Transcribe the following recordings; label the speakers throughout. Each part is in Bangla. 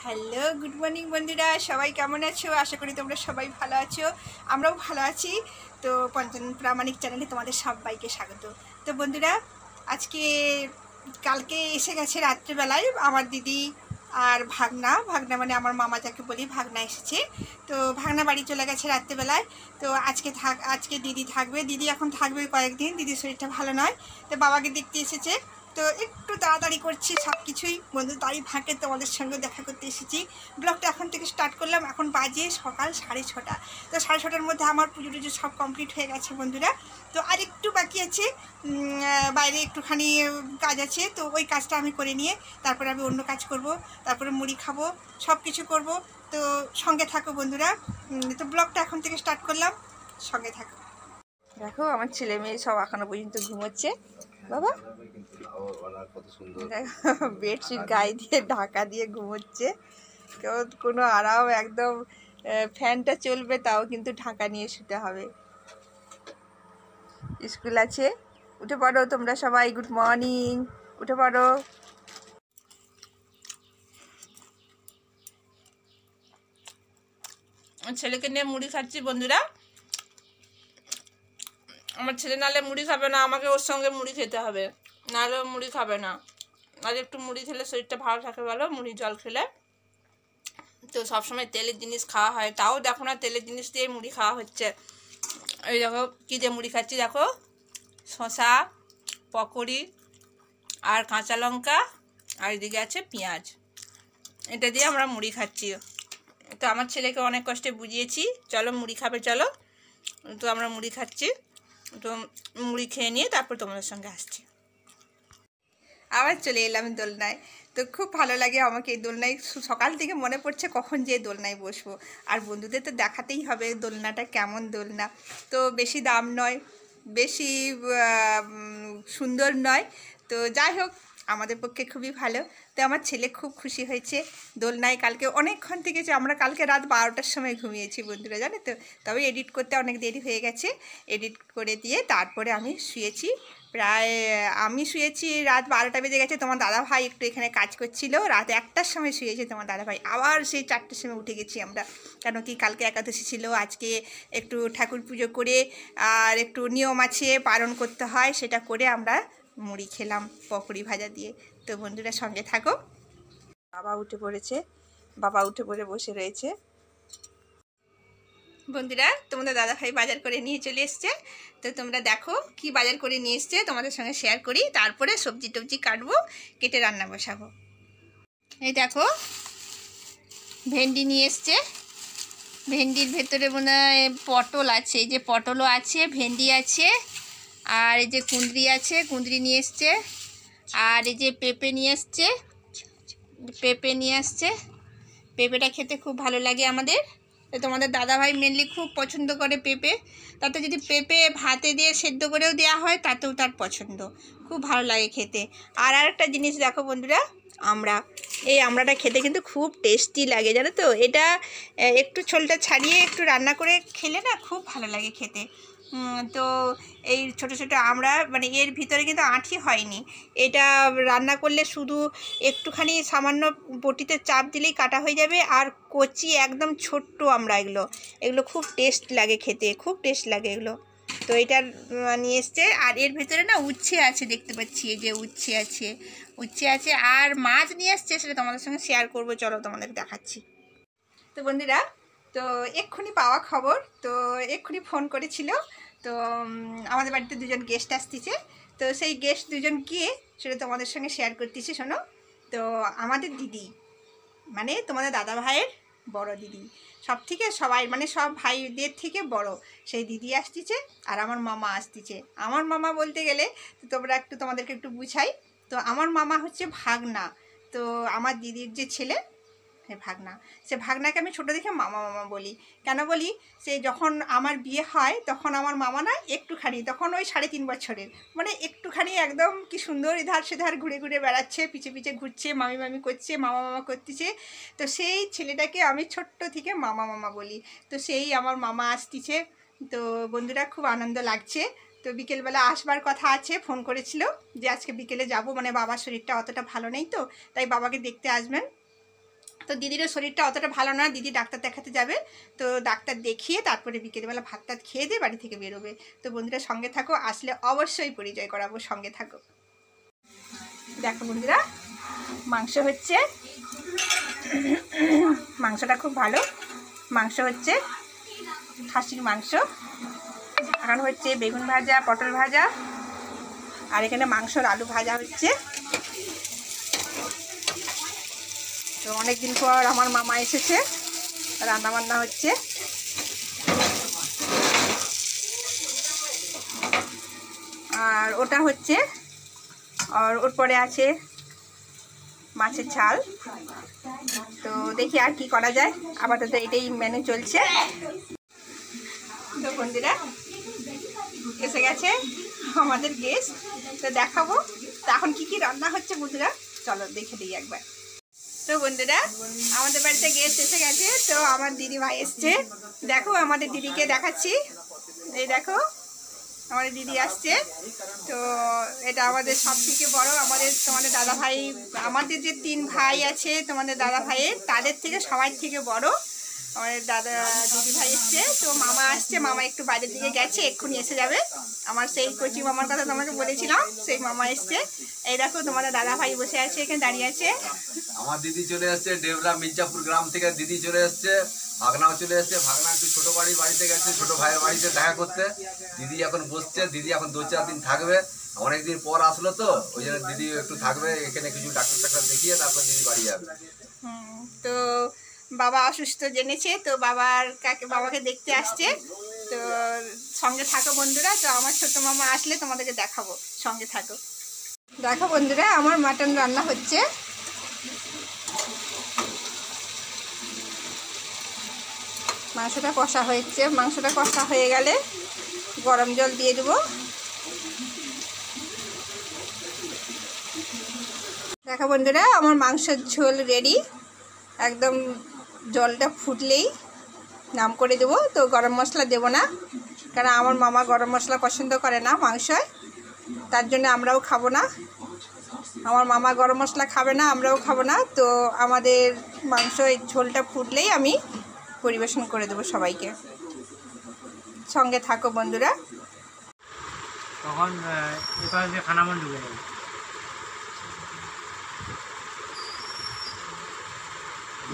Speaker 1: হ্যালো, গুড মর্নিং বন্ধুরা, সবাই কেমন আছো? আশা করি তোমরা সবাই ভালো আছো। আমরাও ভালো আছি। তো পঞ্চানন প্রামাণিক চ্যানেলে তোমাদের সবাইকে স্বাগত। তো বন্ধুরা, আজকে কালকে এসে গেছে রাত্রেবেলায় আমার দিদি আর ভাগনা। ভাগনা মানে আমার মামা যাকে বলি, ভাগনা এসেছে। তো ভাগনা বাড়ি চলে গেছে রাত্রেবেলায়। তো আজকে দিদি থাকবে। দিদি এখন থাকবে কয়েকদিন, দিদির শরীরটা ভালো নয়। তো বাবাকে দেখতে এসেছে। তো একটু তাড়াতাড়ি করছি সব কিছুই বন্ধু, তারই ফাঁকে তোমাদের সঙ্গে দেখা করতে এসেছি। ব্লগটা এখন থেকে স্টার্ট করলাম। এখন বাজে সকাল 6:30। তো 6:30টার মধ্যে আমার পুজো টুজো সব কমপ্লিট হয়ে গেছে বন্ধুরা। তো আর একটু বাকি আছে, বাইরে একটুখানি কাজ আছে। তো ওই কাজটা আমি করে নিয়ে তারপরে আমি অন্য কাজ করব, তারপরে মুড়ি খাবো, সব কিছু করব। তো সঙ্গে থাকো বন্ধুরা। তো ব্লগটা এখন থেকে স্টার্ট করলাম, সঙ্গে থাকো। দেখো আমার ছেলে মেয়ে সব এখনো পর্যন্ত ঘুমোচ্ছে। বাবা বেডশিট গায়ে দিয়ে ঢাকা দিয়ে ঘুমোচ্ছে। কেউ কোনো আরাম একদম, ফ্যানটা চলবে তাও কিন্তু ঢাকা নিয়ে শুতে হবে। স্কুল আছে, উঠে পড়ো তোমরা সবাই। গুড মর্নিং, উঠে পড়ো। ছেলেকে নিয়ে মুড়ি খাচ্ছি বন্ধুরা। আমার ছেলে নাহলে মুড়ি খাবে না, আমাকে ওর সঙ্গে মুড়ি খেতে হবে, নাহলে মুড়ি খাবে না। আর একটু মুড়ি খেলে শরীরটা ভালো থাকে, ভালো মুড়ি জল খেলে। তো সবসময় তেলের জিনিস খাওয়া হয়, তাও দেখো না তেলের জিনিস দিয়ে মুড়ি খাওয়া হচ্ছে। এই দেখো কী দিয়ে মুড়ি খাচ্ছি, দেখো শসা, পকোড়ি আর কাঁচা লঙ্কা, আর এদিকে আছে পেঁয়াজ। এটা দিয়ে আমরা মুড়ি খাচ্ছি। তো আমার ছেলেকে অনেক কষ্টে বুঝিয়েছি, চলো মুড়ি খাবে চলো। তো আমরা মুড়ি খাচ্ছি। তো মুড়ি খেয়ে নিয়ে তারপর তোমাদের সঙ্গে আসছি। আবার চলে এলাম দোলনায়। তো খুব ভালো লাগে আমাকে এই দোলনায়। সকাল থেকে মনে পড়ছে কখন যে দোলনায় বসবো। আর বন্ধুদের তো দেখাতেই হবে দোলনাটা কেমন দোলনা। তো বেশি দাম নয়, বেশি সুন্দর নয়। তো যাই হোক, আমাদের পক্ষে খুবই ভালো। তো আমার ছেলে খুব খুশি হয়েছে দোলনায়। কালকে অনেকক্ষণ থেকে আমরা কালকে রাত 12টার সময় ঘুমিয়েছি বন্ধুরা, জানো তো। তবে এডিট করতে অনেক দেরি হয়ে গেছে। এডিট করে দিয়ে তারপরে আমি শুয়েছি। প্রায় আমি শুয়েছি রাত 12টা বেজে গেছে। তোমার দাদাভাই একটু এখানে কাজ করছিল, রাত 1টার সময় শুয়েছে তোমার দাদাভাই। আবার সেই 4টার সময় উঠে গেছি আমরা, কেন কি কালকে একাদশী ছিল। আজকে একটু ঠাকুর পুজো করে আর একটু নিয়ম আছে পালন করতে হয়, সেটা করে আমরা মুড়ি খেলাম পকোড়ি ভাজা দিয়ে। তো বন্ধুরা সঙ্গে থাকো। বাবা উঠে পড়েছে, বাবা উঠে পড়ে বসে রয়েছে। বন্ধুরা তোমাদের দাদাভাই বাজার করে নিয়ে চলে এসছে। তো তোমরা দেখো কি বাজার করে নিয়ে এসছে, তোমাদের সঙ্গে শেয়ার করি। তারপরে সবজি টবজি কাটবো, কেটে রান্না বসাবো। এই দেখো ভেন্ডি নিয়ে এসছে। ভেন্ডির ভেতরে মনে হয় পটল আছে, এই যে পটলও আছে, ভেন্ডি আছে, আর এই যে কুঁদরি আছে, কুঁদরি নিয়ে এসছে। আর এই যে পেঁপে নিয়ে এসছে, পেঁপে নিয়ে আসছে। পেঁপেটা খেতে খুব ভালো লাগে আমাদের। তো তোমাদের দাদাভাই মেনলি খুব পছন্দ করে পেঁপে। তাতে যদি পেঁপে ভাতে দিয়ে সেদ্ধ করেও দেওয়া হয় তাতেও তার পছন্দ, খুব ভালো লাগে খেতে। আর আরেকটা জিনিস দেখো বন্ধুরা, এই আমড়াটা খেতে কিন্তু খুব টেস্টি লাগে, জানো তো। এটা একটু ছোলটা ছাড়িয়ে একটু রান্না করে খেলে না খুব ভালো লাগে খেতে। তো এই ছোট ছোট আমড়া, মানে এর ভিতরে কিন্তু আঁটি হয়নি। এটা রান্না করলে শুধু একটুখানি সামান্য বটিতে চাপ দিলেই কাটা হয়ে যাবে। আর কচি একদম ছোট্ট আমড়া, এগুলো খুব টেস্ট লাগে খেতে, খুব টেস্ট লাগে এগুলো। তো এটা নিয়ে এসছে। আর এর ভেতরে না উচ্ছে আছে, দেখতে পাচ্ছি এই যে উচ্ছে আছে, উচ্ছে আছে। আর মাছ নিয়ে আসছে, সেটা তোমাদের সঙ্গে শেয়ার করবো, চলো তোমাদের দেখাচ্ছি। তো বন্ধুরা, তো এক্ষুনি পাওয়া খবর। তো এক্ষুনি ফোন করেছিল। তো আমাদের বাড়িতে দুজন গেস্ট আসতেছে। তো সেই গেস্ট দুজন গিয়ে সেটা তোমাদের সঙ্গে শেয়ার করতেছি, শোনো। তো আমাদের দিদি, মানে তোমাদের দাদা ভাইয়ের বড় দিদি, সব থেকে সবাই মানে সব ভাইদের থেকে বড় সেই দিদি আসতেছে। আর আমার মামা আসতেছে। আমার মামা বলতে গেলে তো তোমাদেরকে একটু বুঝাই। তো আমার মামা হচ্ছে ভাগনা। তো আমার দিদির যে ছেলে, ভাগনা, সে ভাগনাকে আমি ছোটো দেখে মামা মামা বলি। কেন বলি, সে যখন আমার বিয়ে হয় তখন আমার মামা না একটুখানি, তখন ওই 3.5 বছরের, মানে একটুখানি একদম কি সুন্দর এধার সেধার ঘুরে ঘুরে বেড়াচ্ছে, পিছে পিছে ঘুরছে, মামি মামি করছে, মামা মামা করতেছে। তো সেই ছেলেটাকে আমি ছোট্ট থেকে মামা মামা বলি। তো সেই আমার মামা আসতেছে। তো বন্ধুরা খুব আনন্দ লাগছে। তো বিকেলবেলা আসবার কথা আছে, ফোন করেছিল যে আজকে বিকেলে যাব, মানে বাবার শরীরটা অতটা ভালো নেই, তো তাই বাবাকে দেখতে আসবেন। তো দিদিরও শরীরটা অতটা ভালো না, দিদি ডাক্তার দেখাতে যাবে। তো ডাক্তার দেখিয়ে তারপরে বিকেলবেলা ভাত টাত খেয়ে দিয়ে বাড়ি থেকে বেরোবে। তো বন্ধুরা সঙ্গে থাকো, আসলে অবশ্যই পরিচয় করাবো, সঙ্গে থাকো। দেখো বন্ধুরা মাংস হচ্ছে, মাংসটা খুব ভালো মাংস হচ্ছে, খাসির মাংস। এখন হচ্ছে বেগুন ভাজা, পটল ভাজা, আর এখানে মাংসর আলু ভাজা হচ্ছে। তো অনেকদিন পর আমার মামা এসেছে, রান্না বান্না হচ্ছে। আর ওটা হচ্ছে, আর ওর পরে আছে মাছের ঝাল। তো দেখি আর কি করা যায়, আপাতত এটাই মেনু চলছে। তো বন্ধুরা এসে গেছে আমাদের গেস্ট, তো দেখাবো তো এখন কি কি রান্না হচ্ছে বন্ধুরা, চলো দেখে দিই একবার। তো বন্ধুরা আমাদের বাড়িতে গেস্ট এসে গেছে, তো আমার দিদিভাই এসছে। দেখো আমাদের দিদিকে দেখাচ্ছি, এই দেখো আমাদের দিদি আসছে। তো এটা আমাদের সব থেকে বড়, তোমাদের দাদা ভাই, আমাদের যে 3 ভাই আছে তোমাদের দাদা ভাইয়ের, তাদের থেকে সবার থেকে বড় আমাদের দিদি ভাই এসছে। তো মামা আসছে, মামা একটু বাইরের দিকে গেছে, এক্ষুনি এসে যাবে। আমার সেই কচি মামার কথা তোমাকে বলেছিলাম, সেই মামা এসছে। এই দেখো তোমাদের দাদা ভাই বসে আছে, এখানে দাঁড়িয়ে আছে।
Speaker 2: আমার দিদি চলে এসছে ডেবরা মির্জাপুর গ্রাম থেকে, দিদি চলে এসছে। ভাগনাও চলে এসছে, ভাগনা একটু ছোট বাড়িতে গেছে, ছোট ভাইয়ের বাড়িতে দেখা করতে। দিদি এখন বসছে, দিদি এখন 2-4 দিন থাকবে, অনেকদিন পর আসলো তো ওই জন্য দিদি একটু থাকবে এখানে, কিছু ডাক্তার দেখিয়ে তারপর দিদি বাড়ি যাবে।
Speaker 1: তো বাবা অসুস্থ জেনেছে, তো বাবাকে দেখতে আসছে। তো সঙ্গে থাকো বন্ধুরা, তো আমার ছোট মামা আসলে তোমাদেরকে দেখাবো, সঙ্গে থাকো। দেখো বন্ধুরা আমার মাটন রান্না হচ্ছে। মাংসটা কষা হয়েছে, মাংসটা কষা হয়ে গেলে গরম জল দিয়ে দেবো। দেখো বন্ধুরা আমার মাংসের ঝোল রেডি, একদম জলটা ফুটলেই নাম করে দেবো। তো গরম মশলা দেবো না, কারণ আমার মামা গরম মশলা পছন্দ করে না মাংসয়, তার জন্য আমরাও খাবো না। আমার মামা গরম মশলা খাবে না, আমরাও খাবো না। তো আমাদের মাংসের ঝোলটা ফুটলেই আমি পরিবেশন করে দেবো সবাইকে, সঙ্গে থাকো বন্ধুরা।
Speaker 3: তখন খানামন ঢুকে যাবে।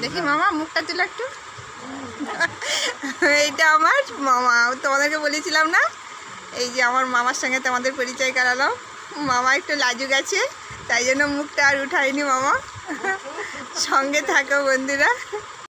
Speaker 1: দেখি মামা মুখটা তুলে একটু। এইটা আমার মামা, তোমাদেরকে বলেছিলাম না, এই যে আমার মামার সঙ্গে তোমাদের পরিচয় করালাম। মামা একটু লাজুক আছে, তাই জন্য মুখটা আর উঠায়নি মামা। সঙ্গে থাকো বন্ধুরা।